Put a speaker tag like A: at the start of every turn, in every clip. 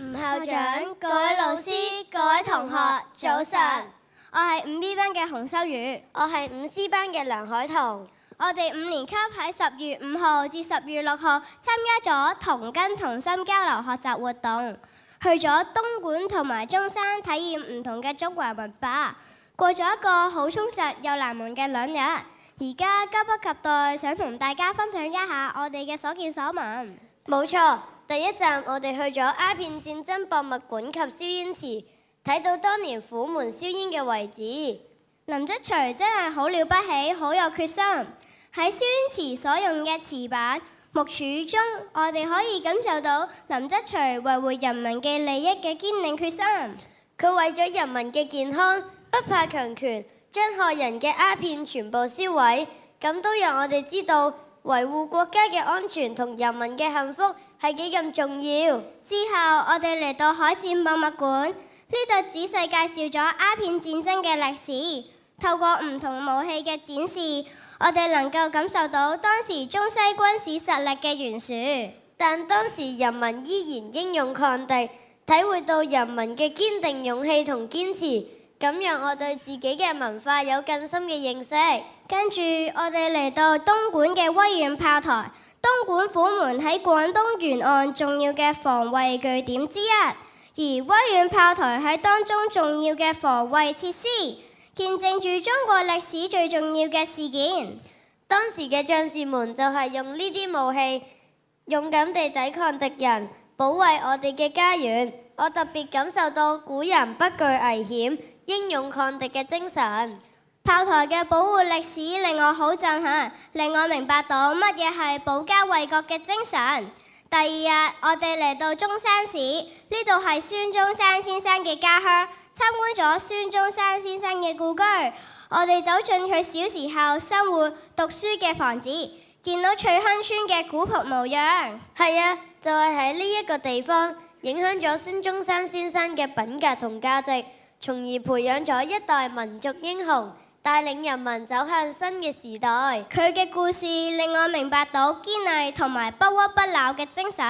A: 吳校長、各位老師、各位同學，早晨。
B: 我係5 B 班嘅洪修瑜，
A: 我係5 C 班嘅梁海彤。
B: 我哋5年級喺10月5號至10月6號參加咗同根同心交流學習活動，去咗東莞同埋中山體驗唔同嘅中華文化，過咗一個好充實又難忘嘅2日。而家急不及待想同大家分享一下我哋嘅所見所聞。
A: 冇錯，第一站我哋去咗鴉片戰爭博物館及燒煙池，睇到當年虎門燒煙嘅遺址。
B: 林則徐真係好了不起，好有決心。喺燒煙池所用嘅瓷板、木柱中，我哋可以感受到林則徐維護人民嘅利益嘅堅定決心。
A: 佢為咗人民嘅健康，不怕強權，將害人嘅鴉片全部燒毀，咁都讓我哋知道維護國家嘅安全同人民嘅幸福係幾咁重要。
B: 之後，我哋嚟到海戰博物館，呢度仔細介紹咗鴉片戰爭嘅歷史，透過唔同武器嘅展示，我哋能夠感受到當時中西軍事實力嘅懸殊。
A: 但當時人民依然英勇抗敵，體會到人民嘅堅定勇氣同堅持，咁讓我對自己嘅文化有更深嘅認識。
B: 跟住我哋嚟到東莞嘅威遠炮台，東莞虎門喺廣東沿岸重要嘅防衛據點之一，而威遠炮台喺當中重要嘅防衛設施，見證住中國歷史最重要嘅事件。
A: 當時嘅將士們就係用呢啲武器，勇敢地抵抗敵人，保衛我哋嘅家園。我特別感受到古人不懼危險、英勇抗敵嘅精神。
B: 炮台嘅保護歷史令我好震撼，令我明白到乜嘢係保家衛國嘅精神。第二日，我哋嚟到中山市，呢度係孫中山先生嘅家鄉，參觀咗孫中山先生嘅故居。我哋走進佢小時候生活讀書嘅房子，見到翠亨村嘅古樸模樣。
A: 係啊，就係喺呢一個地方，影響咗孫中山先生嘅品格同價值，從而培養咗一代民族英雄，帶領人民走向新嘅時代。
B: 佢嘅故事令我明白到堅毅同埋不屈不撓嘅精神。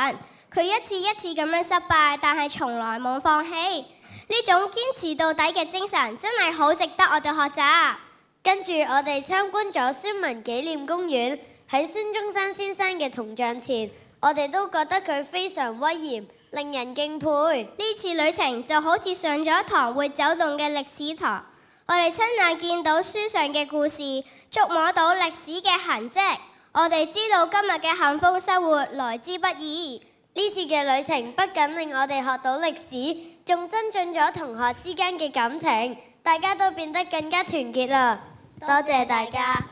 B: 佢一次一次咁樣失敗，但係從來冇放棄。呢種堅持到底嘅精神真係好值得我哋學習。
A: 跟住我哋參觀咗孫文紀念公園，喺孫中山先生嘅銅像前，我哋都覺得佢非常威嚴，令人敬佩。
B: 呢次旅程就好似上咗一堂會走動嘅歷史堂，我哋親眼見到書上嘅故事，觸摸到歷史嘅痕跡，我哋知道今日嘅幸福生活來之不易。
A: 呢次嘅旅程不僅令我哋學到歷史，仲增進咗同學之間嘅感情，大家都變得更加團結啦。多謝大家。